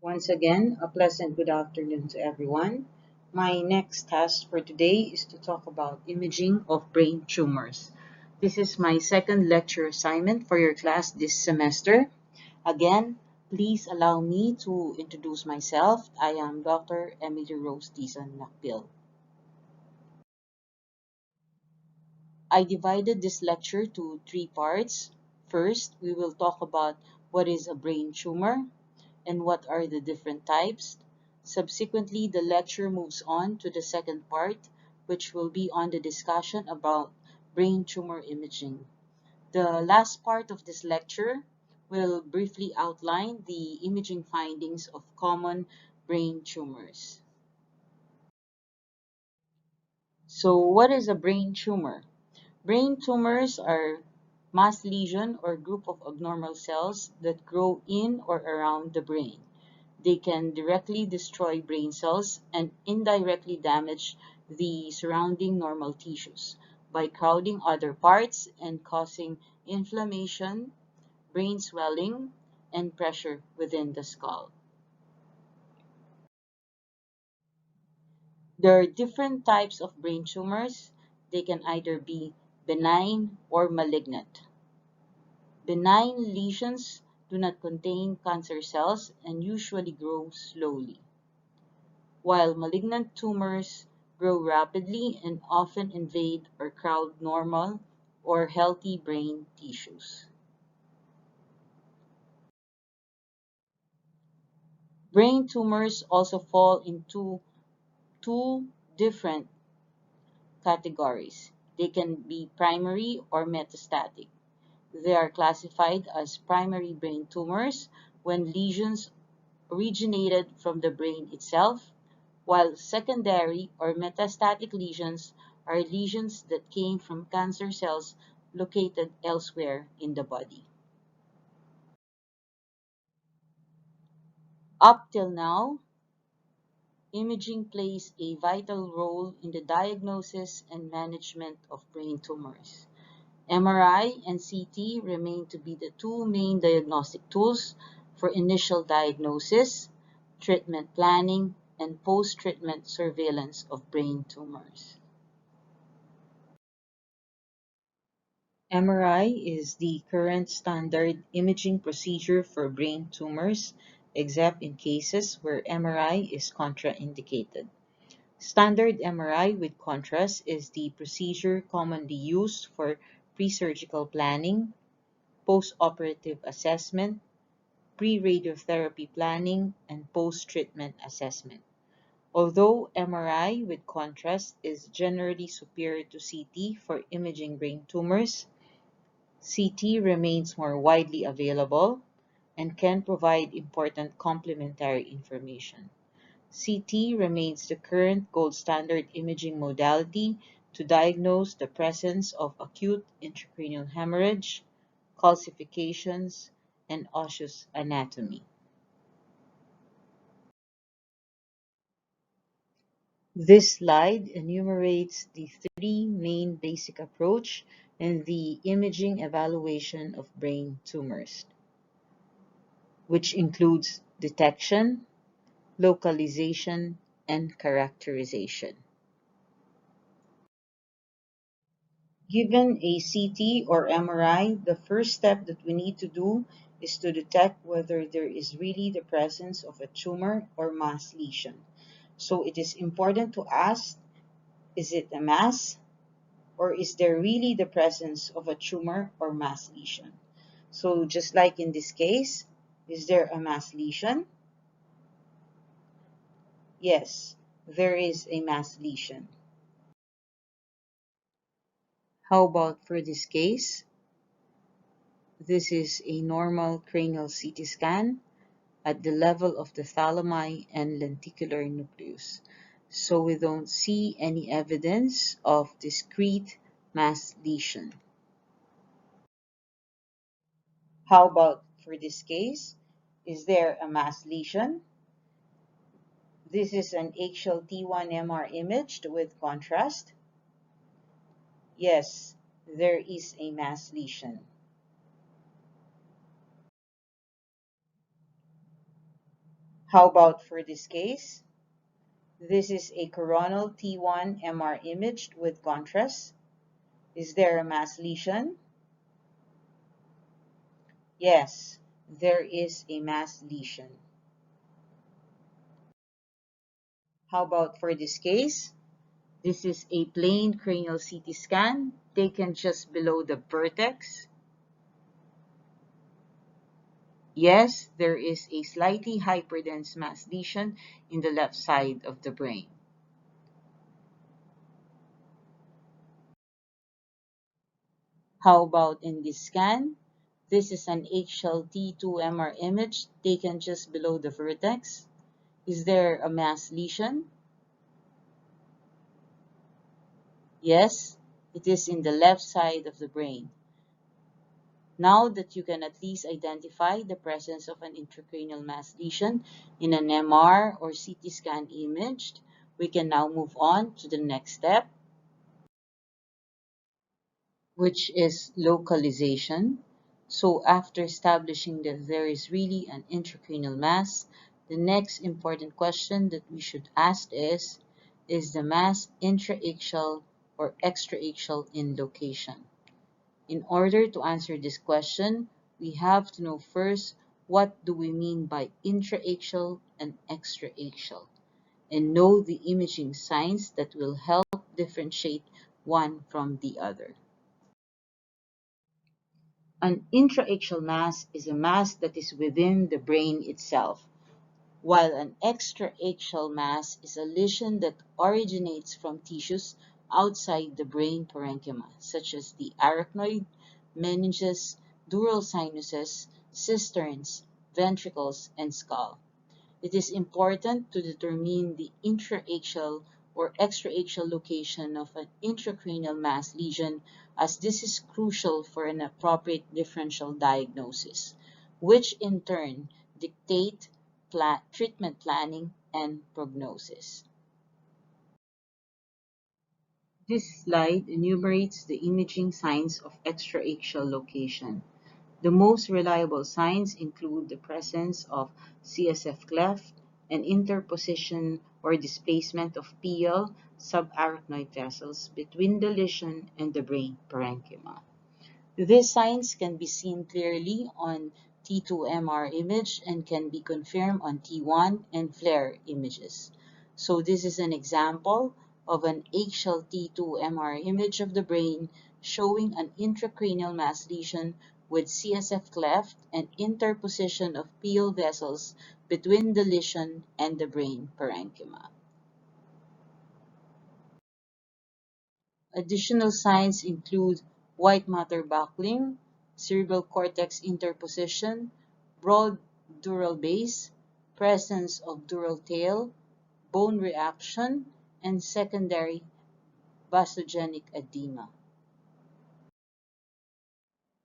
Once again, a pleasant good afternoon to everyone. My next task for today is to talk about imaging of brain tumors. This is my second lecture assignment for your class this semester. Again, please allow me to introduce myself. I am Dr. Emily Rose Dizon Nakpil. I divided this lecture to three parts. First, we will talk about what is a brain tumor and what are the different types. Subsequently, the lecture moves on to the second part, which will be on the discussion about brain tumor imaging. The last part of this lecture will briefly outline the imaging findings of common brain tumors. So, what is a brain tumor? Brain tumors are mass lesion or group of abnormal cells that grow in or around the brain. They can directly destroy brain cells and indirectly damage the surrounding normal tissues by crowding other parts and causing inflammation, brain swelling, and pressure within the skull. There are different types of brain tumors. They can either be benign or malignant. Benign lesions do not contain cancer cells and usually grow slowly, while malignant tumors grow rapidly and often invade or crowd normal or healthy brain tissues. Brain tumors also fall into two different categories. They can be primary or metastatic. They are classified as primary brain tumors when lesions originated from the brain itself, while secondary or metastatic lesions are lesions that came from cancer cells located elsewhere in the body. Up till now, imaging plays a vital role in the diagnosis and management of brain tumors. MRI and CT remain to be the two main diagnostic tools for initial diagnosis, treatment planning, and post-treatment surveillance of brain tumors. MRI is the current standard imaging procedure for brain tumors, except in cases where MRI is contraindicated. Standard MRI with contrast is the procedure commonly used for pre-surgical planning, post-operative assessment, pre-radiotherapy planning, and post-treatment assessment. Although MRI with contrast is generally superior to CT for imaging brain tumors, CT remains more widely available and can provide important complementary information. CT remains the current gold standard imaging modality to diagnose the presence of acute intracranial hemorrhage, calcifications, and osseous anatomy. This slide enumerates the three main basic approach in the imaging evaluation of brain tumors, which includes detection, localization, and characterization. Given a CT or MRI, the first step that we need to do is to detect whether there is really the presence of a tumor or mass lesion. So it is important to ask, is it a mass or is there really the presence of a tumor or mass lesion? So just like in this case, is there a mass lesion? Yes, there is a mass lesion. How about for this case? This is a normal cranial CT scan at the level of the thalami and lenticular nucleus. So we don't see any evidence of discrete mass lesion. How about for this case? Is there a mass lesion? This is an axial T1 MR image with contrast. Yes, there is a mass lesion. How about for this case? This is a coronal T1 MR image with contrast. Is there a mass lesion? Yes, there is a mass lesion. How about for this case? This is a plain cranial CT scan taken just below the vertex. Yes, there is a slightly hyperdense mass lesion in the left side of the brain. How about in this scan? This is an HLT2 MR image taken just below the vertex. Is there a mass lesion? Yes, it is in the left side of the brain. Now that you can at least identify the presence of an intracranial mass lesion in an MR or CT scan image, we can now move on to the next step, which is localization. So after establishing that there is really an intracranial mass, the next important question that we should ask is the mass intraaxial or extraaxial in location? In order to answer this question, we have to know first what do we mean by intraaxial and extraaxial, and know the imaging signs that will help differentiate one from the other. An intraaxial mass is a mass that is within the brain itself, while an extraaxial mass is a lesion that originates from tissues outside the brain parenchyma, such as the arachnoid, meninges, dural sinuses, cisterns, ventricles, and skull. It is important to determine the intraaxial or extraaxial location of an intracranial mass lesion, as this is crucial for an appropriate differential diagnosis, which in turn dictate treatment planning and prognosis. This slide enumerates the imaging signs of extraaxial location. The most reliable signs include the presence of CSF cleft and interposition or displacement of PL subarachnoid vessels between the lesion and the brain parenchyma. These signs can be seen clearly on T2 MR image and can be confirmed on T1 and FLAIR images. So this is an example of an axial T2 MR image of the brain showing an intracranial mass lesion with CSF cleft and interposition of PL vessels between the lesion and the brain parenchyma. Additional signs include white matter buckling, cerebral cortex interposition, broad dural base, presence of dural tail, bone reaction, and secondary vasogenic edema.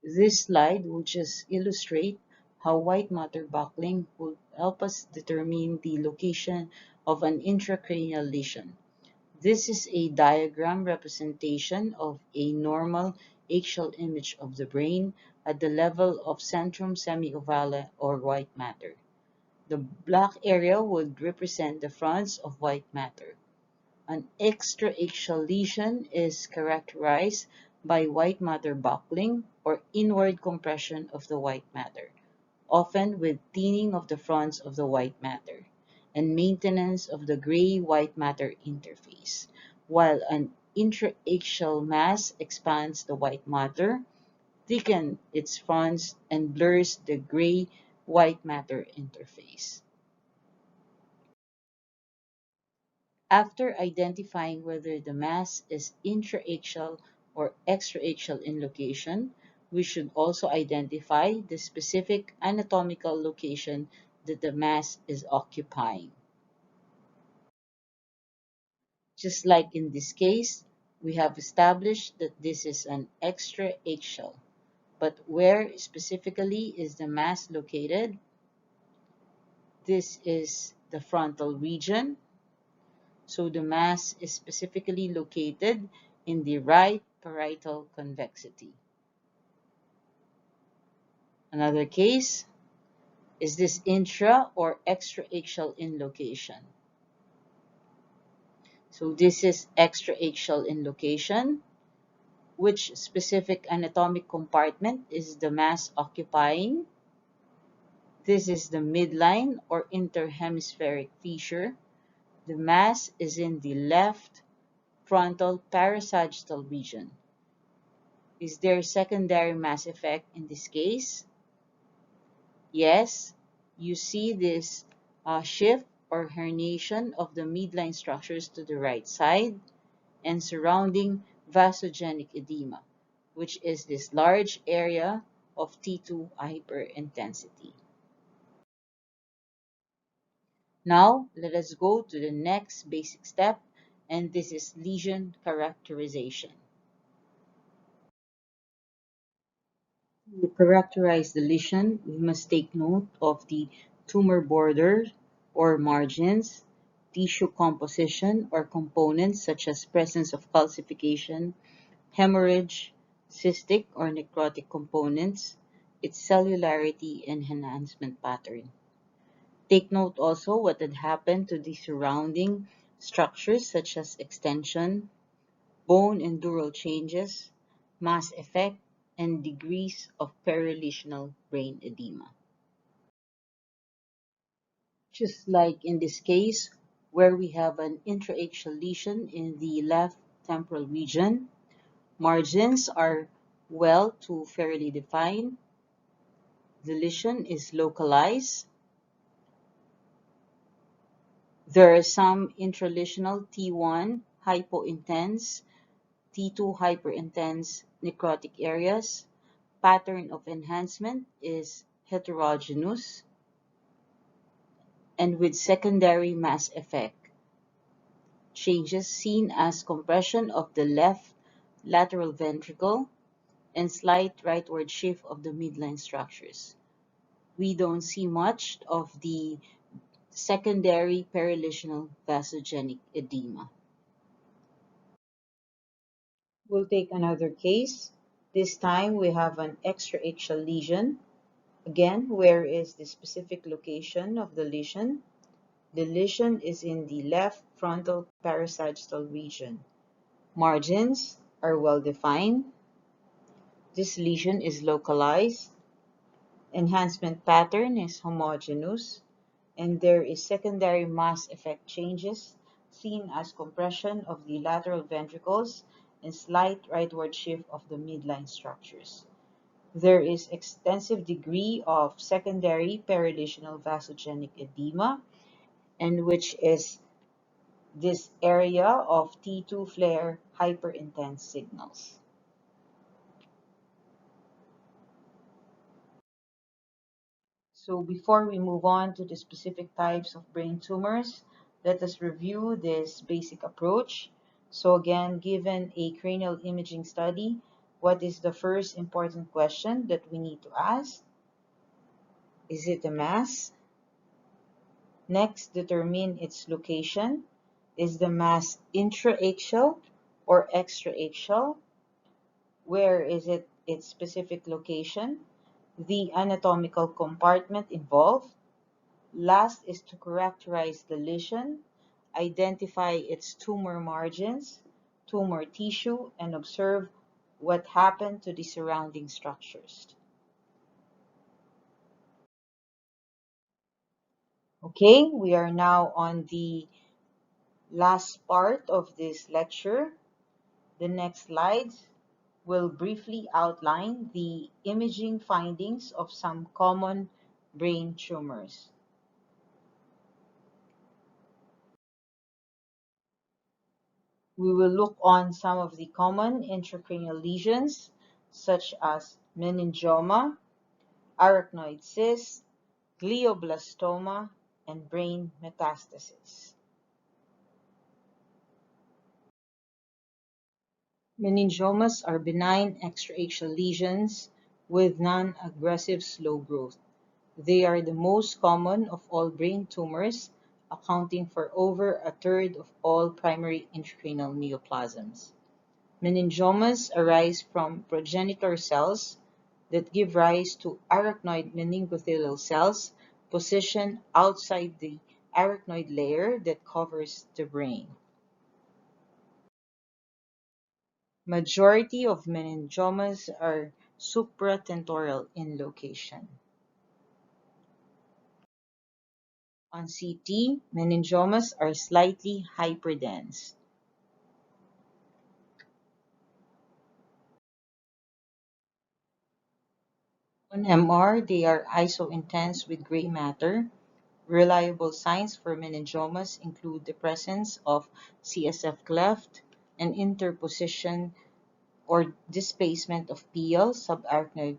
This slide will just illustrate how white matter buckling will help us determine the location of an intracranial lesion. This is a diagram representation of a normal axial image of the brain at the level of centrum semiovale or white matter. The black area would represent the fronts of white matter. An extraaxial lesion is characterized by white matter buckling or inward compression of the white matter, often with thinning of the fronts of the white matter, and maintenance of the gray-white matter interface, while an intraaxial mass expands the white matter, thickens its fronts, and blurs the gray-white matter interface. After identifying whether the mass is intraaxial or extraaxial in location, we should also identify the specific anatomical location that the mass is occupying. Just like in this case, we have established that this is an extraaxial, but where specifically is the mass located? This is the frontal region. So the mass is specifically located in the right parietal convexity. Another case, Is this intra or extraaxial in location? So this is extraaxial in location. Which specific anatomic compartment is the mass occupying? This is the midline or interhemispheric fissure. The mass is in the left frontal parasagittal region. Is there secondary mass effect in this case? Yes, you see this shift or herniation of the midline structures to the right side and surrounding vasogenic edema, which is this large area of T2 hyperintensity. Now, let us go to the next basic step, and this is lesion characterization. To characterize the lesion, we must take note of the tumor border or margins, tissue composition or components such as presence of calcification, hemorrhage, cystic or necrotic components, its cellularity and enhancement pattern. Take note also what had happened to the surrounding structures such as extension, bone and dural changes, mass effect, and degrees of perilesional brain edema. Just like in this case, where we have an intraaxial lesion in the left temporal region, margins are well to fairly defined. The lesion is localized. There are some intralesional T1 hypointense, T2 hyperintense necrotic areas. Pattern of enhancement is heterogeneous and with secondary mass effect. Changes seen as compression of the left lateral ventricle and slight rightward shift of the midline structures. We don't see much of the secondary perilesional vasogenic edema. We'll take another case. This time we have an extraaxial lesion. Again, where is the specific location of the lesion? The lesion is in the left frontal parasagittal region. Margins are well defined. This lesion is localized. Enhancement pattern is homogeneous, and there is secondary mass effect changes seen as compression of the lateral ventricles and slight rightward shift of the midline structures. There is extensive degree of secondary perilesional vasogenic edema, and which is this area of T2 flare hyperintense signals. So before we move on to the specific types of brain tumors, let us review this basic approach. So again, given a cranial imaging study, what is the first important question that we need to ask? Is it a mass? Next, determine its location. Is the mass intraaxial or extraaxial? Where is it its specific location? The anatomical compartment involved. Last is to characterize the lesion, identify its tumor margins, tumor tissue, and observe what happened to the surrounding structures. Okay, we are now on the last part of this lecture. The next slides will briefly outline the imaging findings of some common brain tumors. We will look on some of the common intracranial lesions, such as meningioma, arachnoid cyst, glioblastoma, and brain metastasis. Meningiomas are benign extraaxial lesions with non-aggressive slow growth. They are the most common of all brain tumors, accounting for over a third of all primary intracranial neoplasms. Meningiomas arise from progenitor cells that give rise to arachnoid meningothelial cells positioned outside the arachnoid layer that covers the brain. Majority of meningiomas are supratentorial in location. On CT, meningiomas are slightly hyperdense. On MR, they are iso-intense with gray matter. Reliable signs for meningiomas include the presence of CSF cleft and interposition or displacement of PL subarachnoid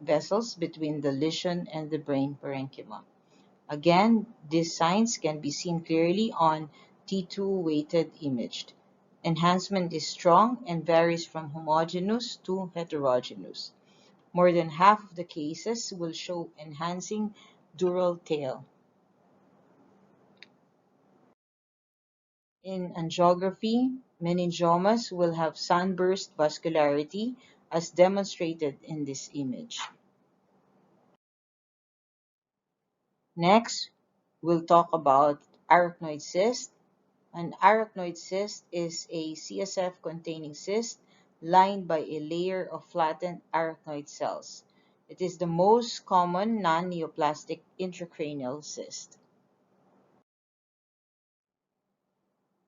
vessels between the lesion and the brain parenchyma. Again, these signs can be seen clearly on T2 weighted image. Enhancement is strong and varies from homogeneous to heterogeneous. More than half of the cases will show enhancing dural tail. In angiography, meningiomas will have sunburst vascularity as demonstrated in this image. Next, we'll talk about arachnoid cyst. An arachnoid cyst is a CSF-containing cyst lined by a layer of flattened arachnoid cells. It is the most common non-neoplastic intracranial cyst.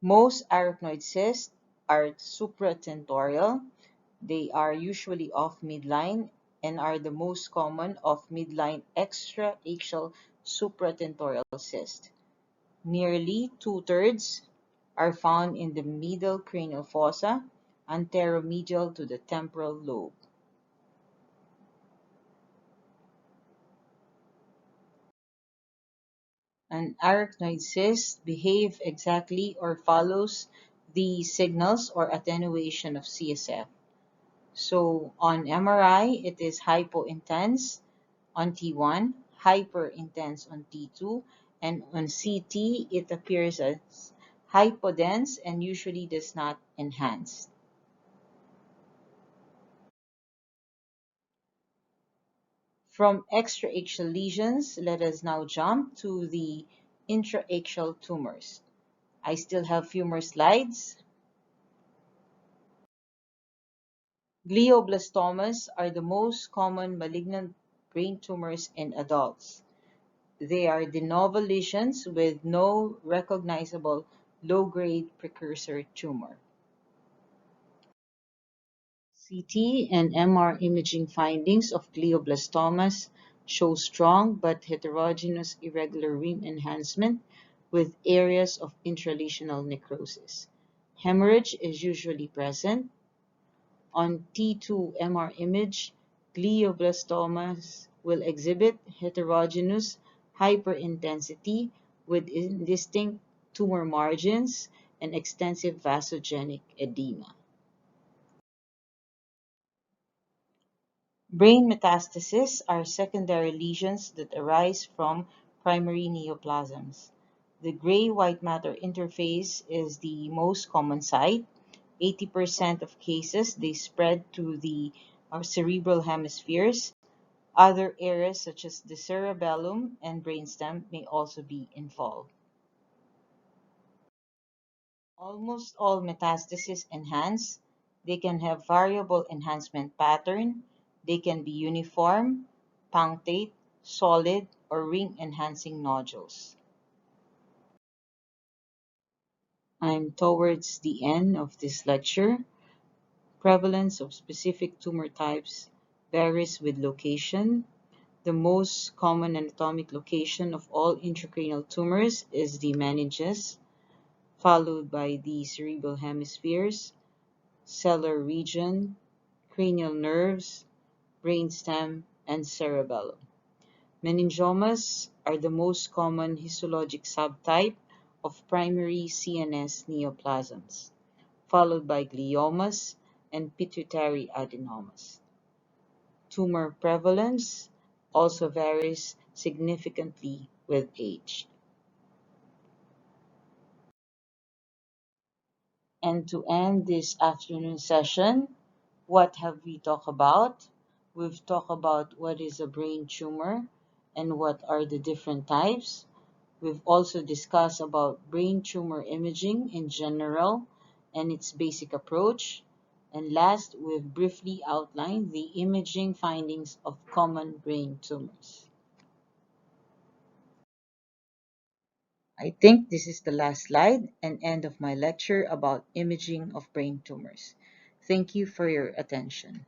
Most arachnoid cysts are supratentorial. They are usually off midline and are the most common of midline extraaxial supratentorial cyst. Nearly two-thirds are found in the middle cranial fossa, anteromedial to the temporal lobe. An arachnoid cyst behave exactly or follows the signals or attenuation of CSF. So on MRI, it is hypointense on T1, hyperintense on T2, and on CT, it appears as hypodense and usually does not enhance. From extraaxial lesions, let us now jump to the intraaxial tumors. I still have few more slides. Glioblastomas are the most common malignant brain tumors in adults. They are de novo lesions with no recognizable low-grade precursor tumor. CT and MR imaging findings of glioblastomas show strong but heterogeneous irregular rim enhancement with areas of intralesional necrosis. Hemorrhage is usually present. On T2 MR image, glioblastomas will exhibit heterogeneous hyperintensity with distinct tumor margins and extensive vasogenic edema. Brain metastases are secondary lesions that arise from primary neoplasms. The gray-white matter interface is the most common site. 80% of cases, they spread to the cerebral hemispheres. Other areas such as the cerebellum and brainstem may also be involved. Almost all metastases enhance. They can have variable enhancement pattern. They can be uniform, punctate, solid, or ring-enhancing nodules. I'm towards the end of this lecture. Prevalence of specific tumor types varies with location. The most common anatomic location of all intracranial tumors is the meninges, followed by the cerebral hemispheres, cellular region, cranial nerves, brainstem, and cerebellum. Meningiomas are the most common histologic subtype of primary CNS neoplasms, followed by gliomas and pituitary adenomas. Tumor prevalence also varies significantly with age. And to end this afternoon session, what have we talked about? We've talked about what is a brain tumor and what are the different types. We've also discussed about brain tumor imaging in general and its basic approach. And last, we've briefly outlined the imaging findings of common brain tumors. I think this is the last slide and end of my lecture about imaging of brain tumors. Thank you for your attention.